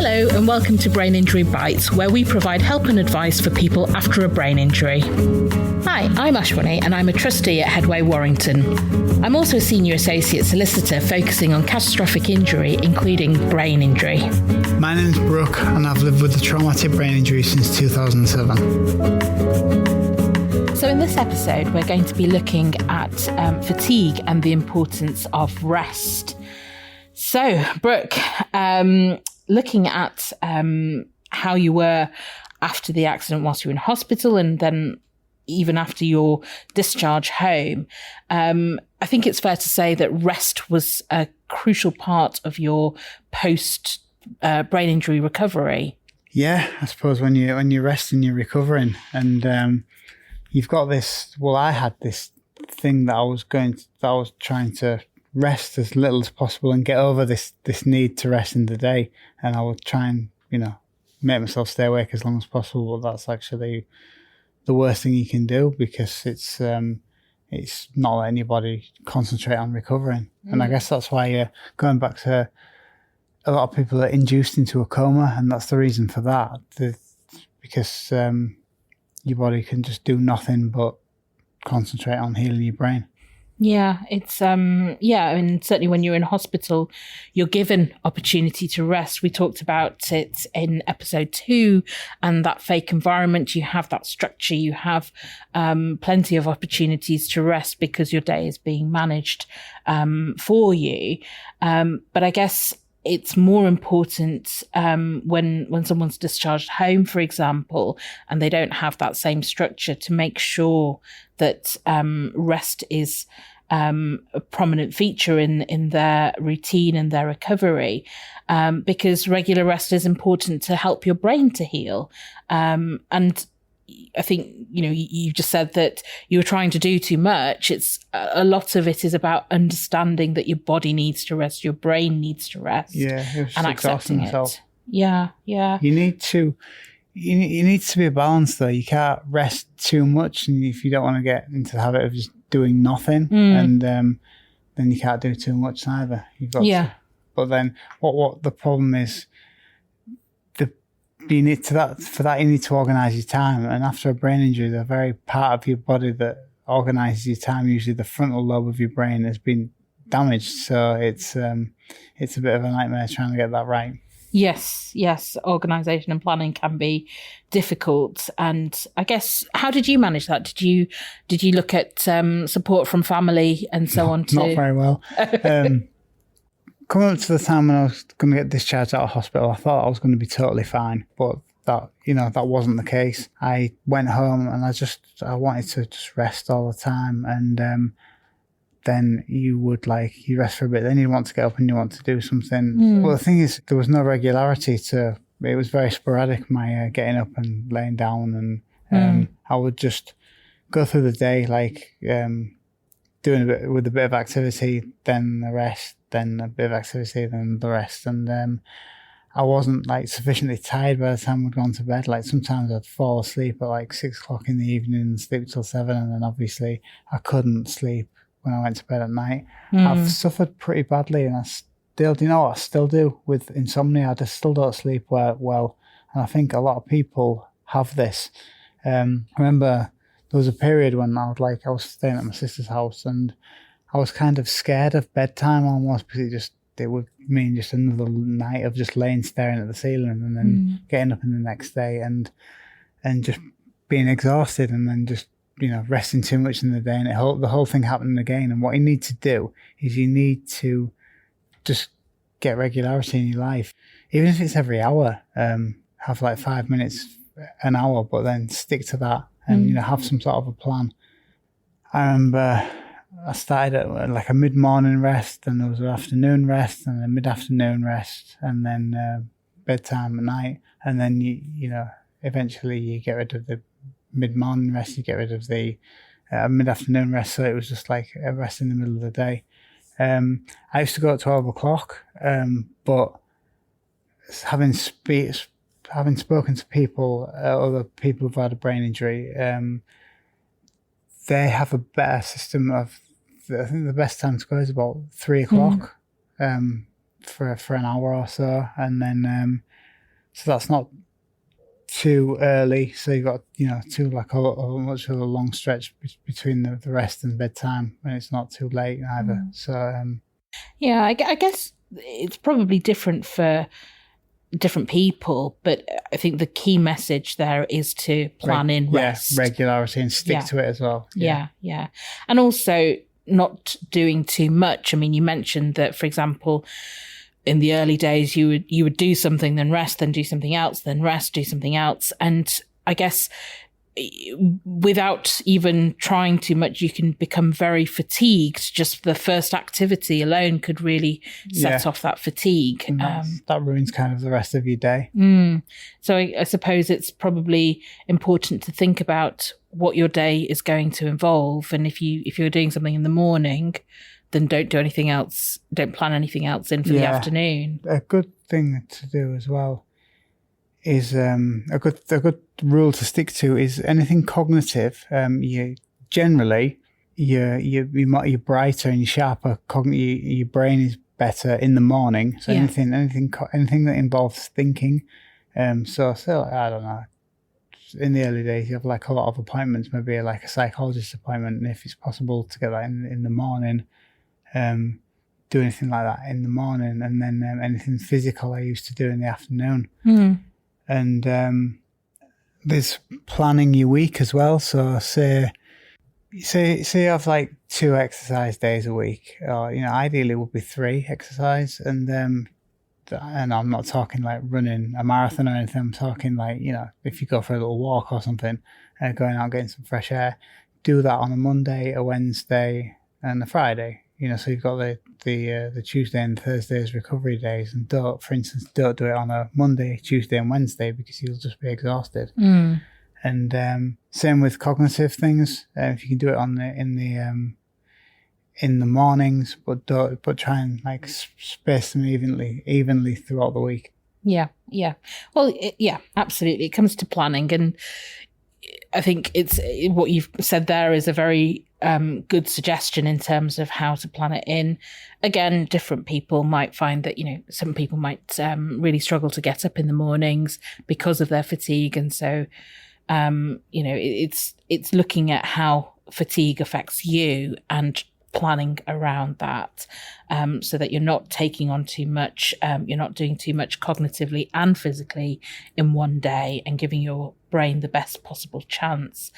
Hello and welcome to Brain Injury Bites, where we provide help and advice for people after a brain injury. Hi, I'm Ashwini and I'm a trustee at Headway Warrington. I'm also a senior associate solicitor focusing on catastrophic injury, including brain injury. My name's Brooke and I've lived with a traumatic brain injury since 2007. So in this episode, we're going to be looking at fatigue and the importance of rest. So, Brooke, looking at how you were after the accident whilst you were in hospital and then even after your discharge home, I think it's fair to say that rest was a crucial part of your post-brain injury recovery. Yeah, I suppose when you're resting, you're recovering. And you've got this, well, I had this thing that I was trying to rest as little as possible and get over this need to rest in the day. And I would try and, make myself stay awake as long as possible. But that's actually the worst thing you can do because it's not letting anybody concentrate on recovering. And I guess that's why going back to a lot of people are induced into a coma, and that's the reason for that. Because your body can just do nothing but concentrate on healing your brain. Yeah, it's, and certainly when you're in hospital, you're given opportunity to rest. We talked about it in episode 2 and that fake environment. You have that structure, you have plenty of opportunities to rest because your day is being managed for you. But I guess it's more important when someone's discharged home, for example, and they don't have that same structure to make sure that rest is a prominent feature in their routine and their recovery, because regular rest is important to help your brain to heal. And I think, you just said that you were trying to do too much. It's a lot of it is about understanding that your body needs to rest, your brain needs to rest, and accepting it. Yeah. You need to be a balance though. You can't rest too much, and if you don't want to get into the habit of just doing nothing, and then you can't do too much either. You've got to. But then what the problem is, you need to organise your time. And after a brain injury, the very part of your body that organises your time, usually the frontal lobe of your brain, has been damaged. So it's a bit of a nightmare trying to get that right. Yes. Organisation and planning can be difficult. And I guess, how did you manage that? Did you look at support from family and so on too? Not very well. Coming up to the time when I was going to get discharged out of hospital, I thought I was going to be totally fine, but that wasn't the case. I went home and I wanted to just rest all the time, and then you rest for a bit, then you want to get up and you want to do something. Well, the thing is, there was no regularity it was very sporadic, my getting up and laying down, and I would just go through the day doing a bit of activity, then the rest, then a bit of activity, then the rest. And I wasn't sufficiently tired by the time I'd gone to bed. Sometimes I'd fall asleep at 6 o'clock in the evening and sleep till 7, and then obviously I couldn't sleep when I went to bed at night. I've suffered pretty badly, and I still do with insomnia. I just still don't sleep well. And I think a lot of people have this. I remember there was a period when I was staying at my sister's house, and I was kind of scared of bedtime almost, because it would mean just another night of just laying staring at the ceiling, and then getting up in the next day and just being exhausted, and then just resting too much in the day, and the whole thing happening again. And what you need to do is you need to just get regularity in your life, even if it's every hour. Have 5 minutes an hour, but then stick to that, and have some sort of a plan. I remember I started at a mid-morning rest, and there was an afternoon rest, and a mid-afternoon rest, and then bedtime at night. And then eventually you get rid of the mid-morning rest, you get rid of the mid-afternoon rest. So it was just a rest in the middle of the day. I used to go at 12 o'clock, but having spoken to people, other people who've had a brain injury, they have a better system of, I think the best time to go is about 3 o'clock for an hour or so. And then So that's not too early. So you've got, too like a much of a long stretch between the rest and bedtime, and it's not too late either. So yeah, I guess it's probably different for different people, but I think the key message there is to plan in rest. Regularity, and stick to it as well. Yeah. And also not doing too much. I mean, you mentioned that, for example, in the early days, you would do something, then rest, then do something else, then rest, do something else. And I guess without even trying too much, you can become very fatigued. Just the first activity alone could really set off that fatigue. That ruins kind of the rest of your day. So I suppose it's probably important to think about what your day is going to involve. And if you're doing something in the morning, then don't do anything else. Don't plan anything else in for the afternoon. A good thing to do as well is a good rule to stick to is anything cognitive. You're brighter and you're sharper. Your brain is better in the morning. So anything that involves thinking. So I don't know. In the early days, you have like a lot of appointments, maybe like a psychologist appointment, and if it's possible to get that in the morning. Do anything like that in the morning, and then anything physical I used to do in the afternoon. And there's planning your week as well. So say you have like 2 exercise days a week, or ideally it would be 3 exercise, and I'm not talking like running a marathon or anything. I'm talking like if you go for a little walk or something, going out getting some fresh air. Do that on a Monday, a Wednesday, and a Friday. So you've got the Tuesday and Thursday as recovery days, and don't do it on a Monday, Tuesday, and Wednesday because you'll just be exhausted. And same with cognitive things. If you can do it in the mornings, but try and like space them evenly throughout the week. Yeah. Well, absolutely. It comes to planning, and I think it's what you've said there is a very good suggestion in terms of how to plan it in. Again, different people might find that, some people might really struggle to get up in the mornings because of their fatigue. And so, it's looking at how fatigue affects you and planning around that, so that you're not taking on too much, you're not doing too much cognitively and physically in one day, and giving your brain the best possible chance.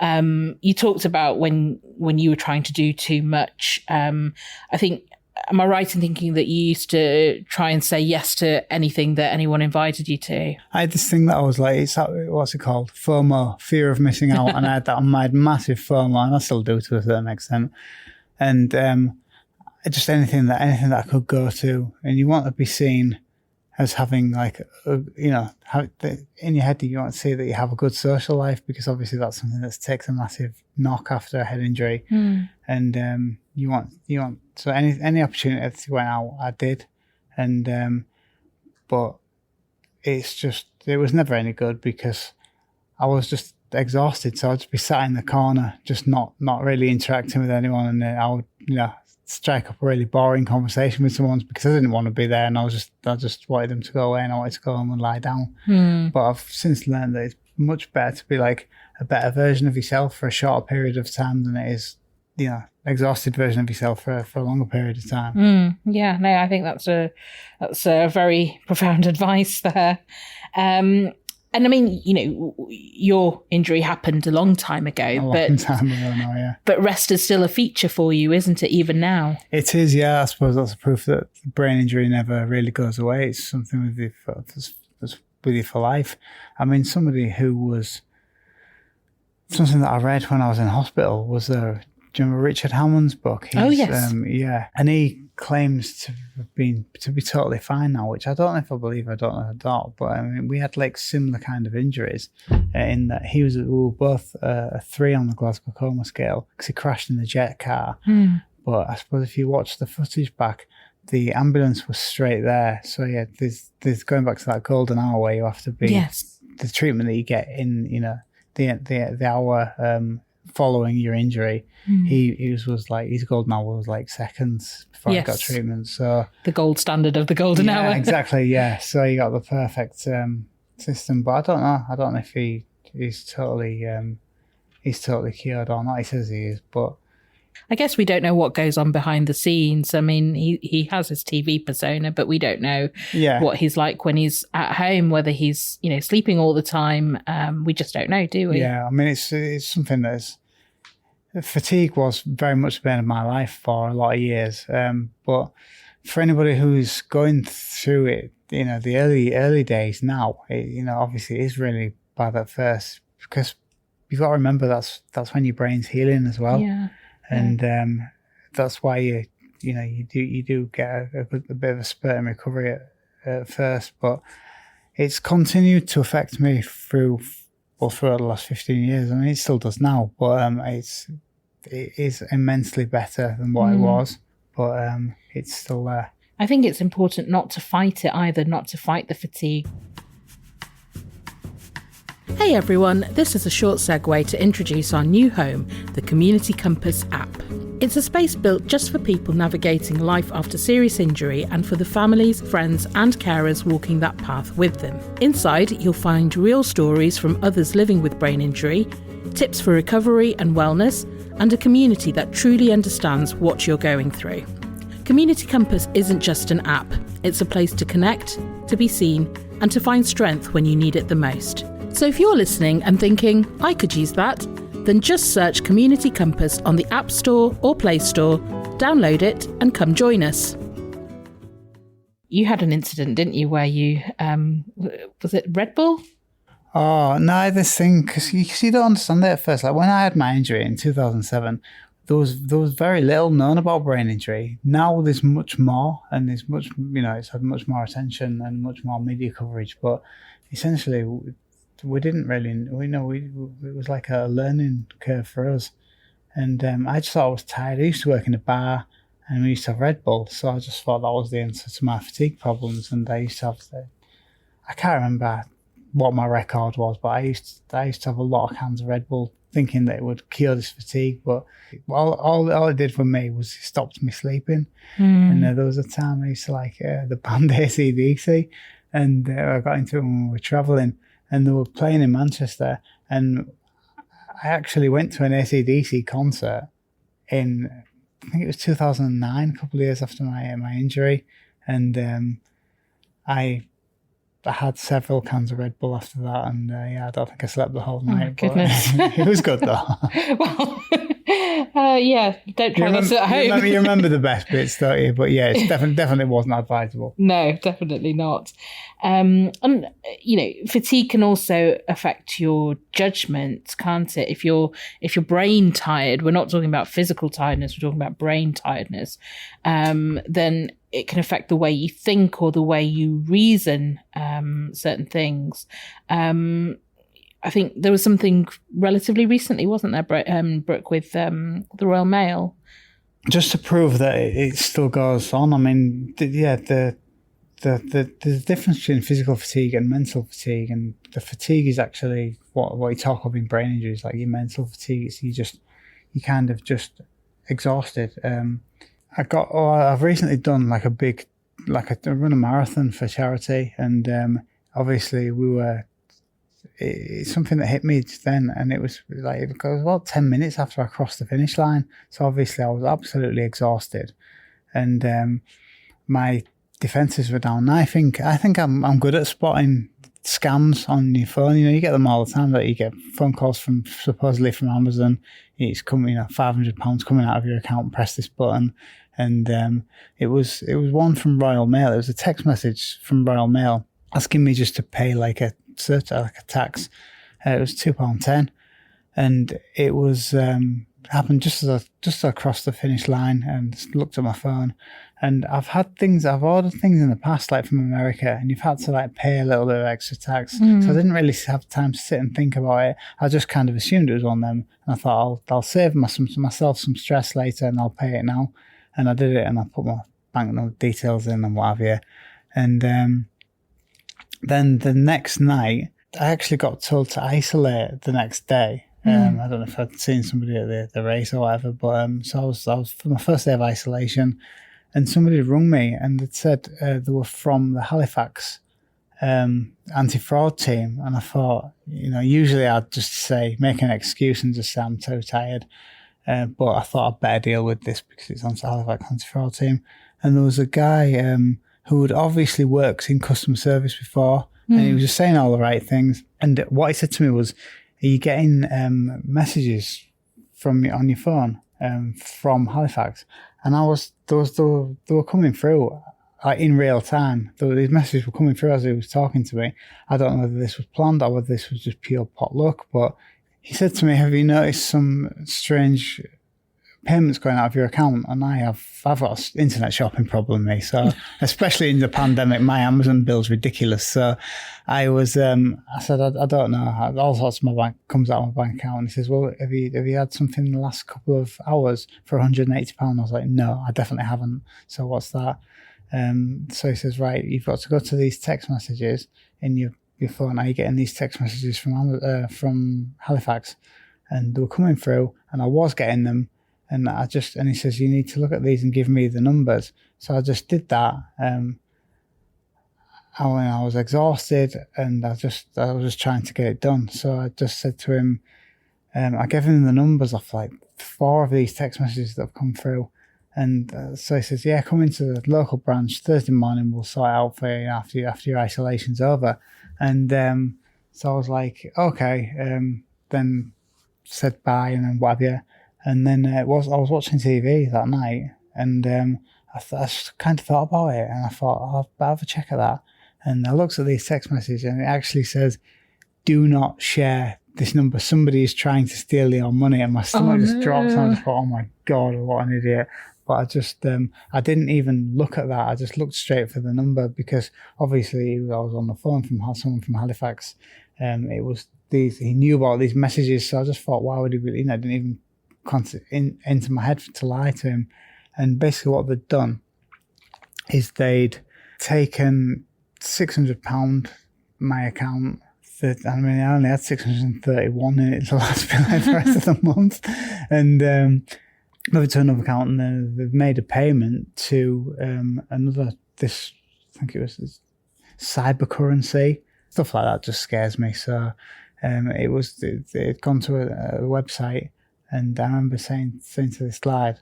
You talked about when you were trying to do too much. I think, am I right in thinking that you used to try and say yes to anything that anyone invited you to? I had this thing that I was like, what's it called? FOMO, fear of missing out. And I had massive FOMO, and I still do to a certain extent. And just anything that I could go to, and you want to be seen as having like, in your head, you want to see that you have a good social life, because obviously that's something that takes a massive knock after a head injury. And you want so any opportunity to go out, I did, and but it was never any good because I was just exhausted, so I'd just be sat in the corner, just not really interacting with anyone, and then I would strike up a really boring conversation with someone because I didn't want to be there, and I just wanted them to go away, and I wanted to go home and lie down. But I've since learned that it's much better to be like a better version of yourself for a shorter period of time than it is exhausted version of yourself for a longer period of time. Yeah, no, I think that's a very profound advice there. And I mean, your injury happened a long time ago, but rest is still a feature for you, isn't it, even now? It is, yeah. I suppose that's a proof that brain injury never really goes away. It's something with you for life. I mean, something that I read when I was in hospital was, do you remember Richard Hammond's book? Yes. And he claims to be totally fine now, which I don't know if I believe. I don't know if I don't. But I mean, we had like similar kind of injuries in that we were both a 3 on the Glasgow coma scale because he crashed in the jet car. But I suppose if you watch the footage back, the ambulance was straight there. So yeah, there's going back to that golden hour where you have to be. Yes. The treatment that you get in the hour following your injury. He was like, his golden hour was like seconds before I got treatment. So the gold standard of the golden hour. Exactly. Yeah. So he got the perfect system, but I don't know if he's totally cured or not. He says he is, but I guess we don't know what goes on behind the scenes. I mean, he has his TV persona, but we don't know what he's like when he's at home, whether he's, sleeping all the time. We just don't know, do we? Yeah, I mean, it's something fatigue was very much the bane of my life for a lot of years. But for anybody who's going through it, the early days now, obviously it is really bad at first, because you've got to remember that's when your brain's healing as well. Yeah. And that's why you do get a bit of a spurt in recovery at first, but it's continued to affect me throughout the last 15 years. I mean, it still does now, but it is immensely better than what it was, but it's still there. I think it's important not to fight it either, not to fight the fatigue. Hey everyone, this is a short segue to introduce our new home, the Community Compass app. It's a space built just for people navigating life after serious injury and for the families, friends and carers walking that path with them. Inside, you'll find real stories from others living with brain injury, tips for recovery and wellness, and a community that truly understands what you're going through. Community Compass isn't just an app, it's a place to connect, to be seen, and to find strength when you need it the most. So if you're listening and thinking, I could use that, then just search Community Compass on the App Store or Play Store, download it and come join us. You had an incident, didn't you, where you, was it Red Bull? Oh, no, this thing, because you don't understand it at first. Like when I had my injury in 2007, there was very little known about brain injury. Now there's much more, and there's much, it's had much more attention and much more media coverage, but essentially we didn't really, it was like a learning curve for us. And I just thought I was tired. I used to work in a bar and we used to have Red Bull. So I just thought that was the answer to my fatigue problems. And I used to have, I can't remember what my record was, but I used to have a lot of cans of Red Bull thinking that it would cure this fatigue. But all it did for me was it stopped me sleeping. And there was a time I used to like the band AC/DC, and I got into it when we were travelling. And they were playing in Manchester, and I actually went to an AC/DC concert in, I think it was 2009, a couple of years after my injury, and I had several cans of Red Bull after that, and I don't think I slept the whole night. Oh, goodness. But it was good though. Well, don't try this at home. You remember the best bits, don't you? But yeah, it definitely wasn't advisable. No, definitely not. And fatigue can also affect your judgment, can't it? If you're brain tired, we're not talking about physical tiredness, we're talking about brain tiredness, then it can affect the way you think or the way you reason certain things. I think there was something relatively recently, wasn't there, Brooke, with the Royal Mail? Just to prove that it still goes on. I mean, the difference between physical fatigue and mental fatigue, and the fatigue is actually what you talk of in brain injuries, like your mental fatigue. It's you kind of just exhausted. I've recently done I run a marathon for charity, and obviously it's something that hit me just then, and it was about 10 minutes after I crossed the finish line. So obviously I was absolutely exhausted, and my defenses were down. I think I'm good at spotting scams on your phone. You get them all the time. That you get phone calls supposedly from Amazon. It's coming, £500 coming out of your account. Press this button, and it was one from Royal Mail. It was a text message from Royal Mail asking me just to pay a tax. It was £2.10, and it was happened just as I crossed the finish line and looked at my phone. And I've ordered things in the past, like from America, and you've had to pay a little bit of extra tax. So I didn't really have time to sit and think about it. I just kind of assumed it was on them, and I thought I'll save myself some stress later, and I'll pay it now. And I did it, and I put my banknote details in and what have you. And then the next night, I actually got told to isolate the next day. I don't know if I'd seen somebody at the race or whatever, but so I was for my first day of isolation, and somebody had rung me and they'd said they were from the Halifax anti-fraud team, and I thought, usually I'd just say, make an excuse and just say I'm so tired, but I thought I'd better deal with this because it's on the Halifax anti-fraud team. And there was a guy who had obviously worked in customer service before, and he was just saying all the right things. And what he said to me was, are you getting messages on your phone from Halifax? And they were coming through in real time. These messages were coming through as he was talking to me. I don't know whether this was planned or whether this was just pure pot luck, but he said to me, have you noticed some strange payments going out of your account? And I've got an internet shopping problem, me. So especially in the pandemic, my Amazon bill's ridiculous. So I said, I don't know. All sorts of my bank comes out of my bank account. And he says, well, have you had something in the last couple of hours for £180? I was like, no, I definitely haven't. So what's that? So he says, right, you've got to go to these text messages in your phone. Are you getting these text messages from Halifax? And they were coming through, and I was getting them. And he says, you need to look at these and give me the numbers. So I just did that. I was exhausted, and I was just trying to get it done. So I just said to him, I gave him the numbers off like 4 of these text messages that have come through. And so he says, yeah, come into the local branch Thursday morning. We'll sort it out for you after your isolation's over. And so I was like, okay. Then said bye and then what have you. And then I was watching TV that night, and I just kind of thought about it, and I thought, I'll have a check at that. And I looked at these text messages, and it actually says, do not share this number. Somebody is trying to steal your money. And my stomach just dropped, and I just thought, oh my God, what an idiot. But I just, I didn't even look at that. I just looked straight for the number, because obviously I was on the phone from someone from Halifax. It was he knew about these messages. So I just thought, why would he really, didn't even into my head to lie to him. And basically what they'd done is they'd taken £600 my account. I only had 631 in it to last me like the rest of the month, and moved to another account, and then they've made a payment to I think it was cyber currency. Stuff like that just scares me. So they'd gone to a website. And I remember saying to this lad,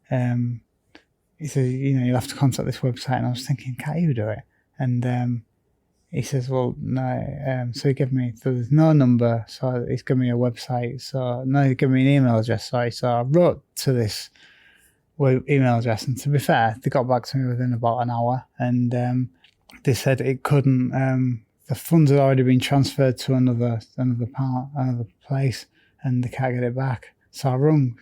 he said, you'll have to contact this website. And I was thinking, can't you do it? And he says, well, no. So there's no number. So he's given me a website. So no, he gave me an email address. Sorry. So I wrote to this email address. And to be fair, they got back to me within about an hour. And they said it couldn't, the funds had already been transferred to another place, and they can't get it back. So I rung,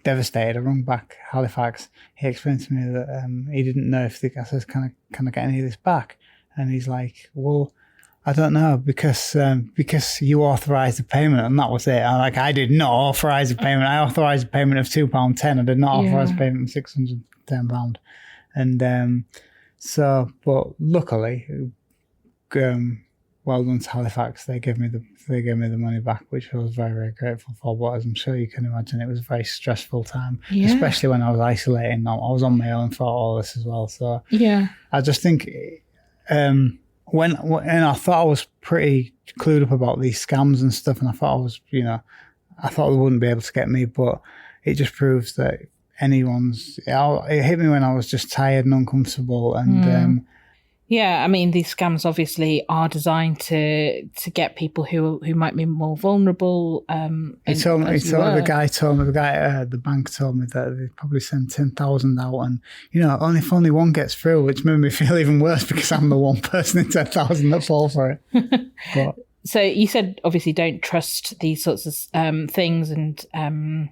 devastated. I rung back Halifax. He explained to me that he didn't know if I said, can I get any of this back? And he's like, well, I don't know, because you authorised the payment, and that was it. I did not authorise the payment. I authorised a payment of £2.10. I did not authorise a payment of £610. And but luckily, well done to Halifax. They gave me the money back, which I was very, very grateful for. But as I'm sure you can imagine, it was a very stressful time, especially when I was isolating. I was on my own for all this as well. So I just think when I thought I was pretty clued up about these scams and stuff, and I thought I thought they wouldn't be able to get me, but it just proves that it hit me when I was just tired and uncomfortable, and yeah, I mean, these scams obviously are designed to get people who might be more vulnerable. The bank told me that they probably send 10,000 out, and if only one gets through, which made me feel even worse because I'm the one person in 10,000 that fall for it. But, so you said obviously don't trust these sorts of things, and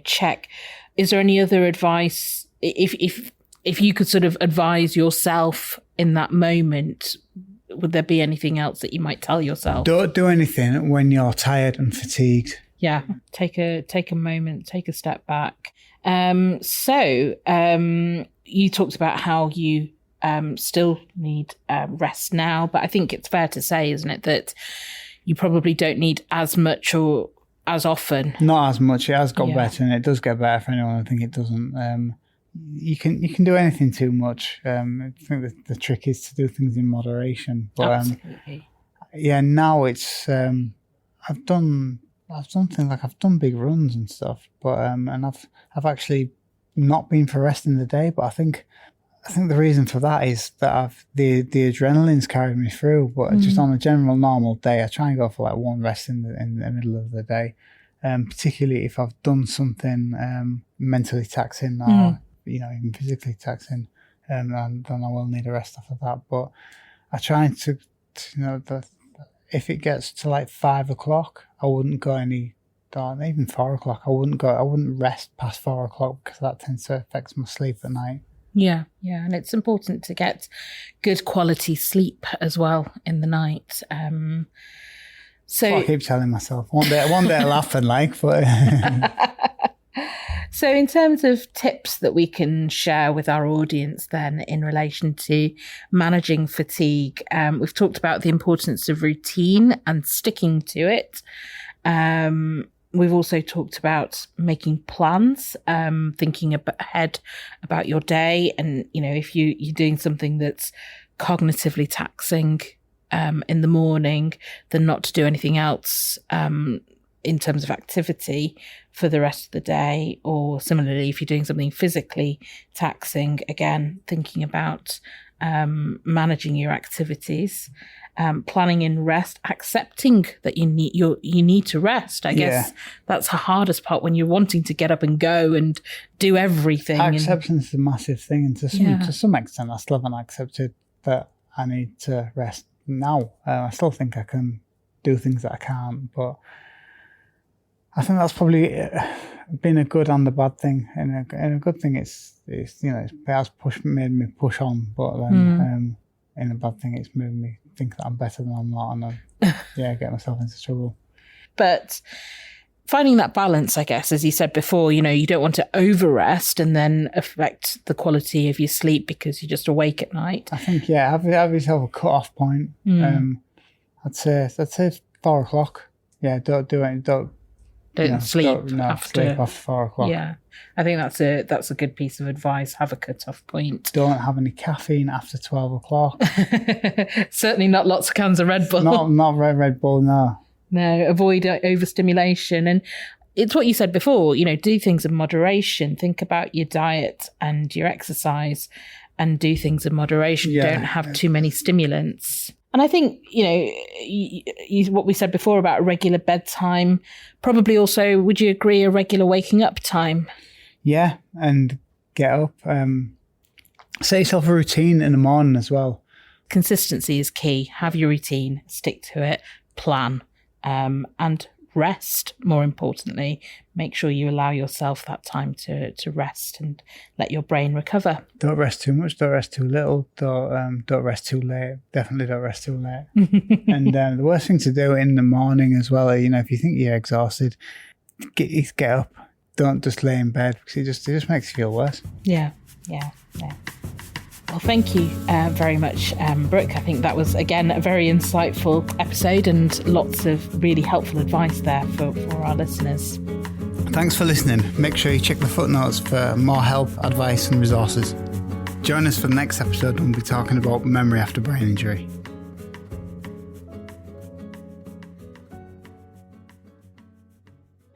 check. Is there any other advice if you could sort of advise yourself in that moment? Would there be anything else that you might tell yourself? Don't do anything when you're tired and fatigued. Yeah, take a moment, take a step back. You talked about how you still need rest now, but I think it's fair to say, isn't it, that you probably don't need as much or as often. Not as much. It has got better, and it does get better for anyone. I think it doesn't. You can do anything too much. I think the trick is to do things in moderation. But Absolutely. Now it's I've done things like I've done big runs and stuff, but and I've actually not been for rest in the day. But I think the reason for that is that the adrenaline's carried me through. But just on a general normal day, I try and go for like one rest in the middle of the day, particularly if I've done something mentally taxing or even physically taxing, and then I will need a rest after that. But I try to if it gets to like 5 o'clock, I wouldn't go even 4 o'clock. I wouldn't rest past 4 o'clock because that tends to affect my sleep at night. Yeah, and it's important to get good quality sleep as well in the night. So I keep telling myself one day it'll happen, but. So in terms of tips that we can share with our audience then in relation to managing fatigue, we've talked about the importance of routine and sticking to it. We've also talked about making plans, thinking ahead about your day. And, if you're doing something that's cognitively taxing in the morning, then not to do anything else in terms of activity for the rest of the day. Or similarly, if you're doing something physically taxing, again, thinking about managing your activities. Planning in rest, accepting that you need to rest. I guess that's the hardest part when you're wanting to get up and go and do everything. Acceptance is a massive thing, and to some extent, I still haven't accepted that I need to rest now. I still think I can do things that I can't, but I think that's probably been a good and a bad thing. And a good thing, it has made me push on, but then in a bad thing, it's made me think that I'm better than I'm not, and get myself into trouble. But finding that balance, I guess, as you said before, you don't want to over-rest and then affect the quality of your sleep because you're just awake at night. I think, have yourself a cut-off point. I'd say 4 o'clock. Yeah, don't do it. Don't sleep after 4 o'clock. Yeah, I think that's a good piece of advice. Have a cut-off point. Don't have any caffeine after 12 o'clock. Certainly not lots of cans of Red Bull. Not Red Bull, no. No, avoid overstimulation. And it's what you said before, do things in moderation. Think about your diet and your exercise and do things in moderation. Don't have too many stimulants. And I think, what we said before about regular bedtime, probably also, would you agree, a regular waking up time? Yeah, and get up. Set yourself a routine in the morning as well. Consistency is key. Have your routine, stick to it, plan, and rest, more importantly. Make sure you allow yourself that time to rest and let your brain recover. Don't rest too much, don't rest too little, don't rest too late. Definitely don't rest too late. And the worst thing to do in the morning as well, if you think you're exhausted, get up. Don't just lay in bed because it just makes you feel worse. Yeah. Well, thank you very much, Brooke. I think that was, again, a very insightful episode and lots of really helpful advice there for our listeners. Thanks for listening. Make sure you check the footnotes for more help, advice and resources. Join us for the next episode when we'll be talking about memory after brain injury.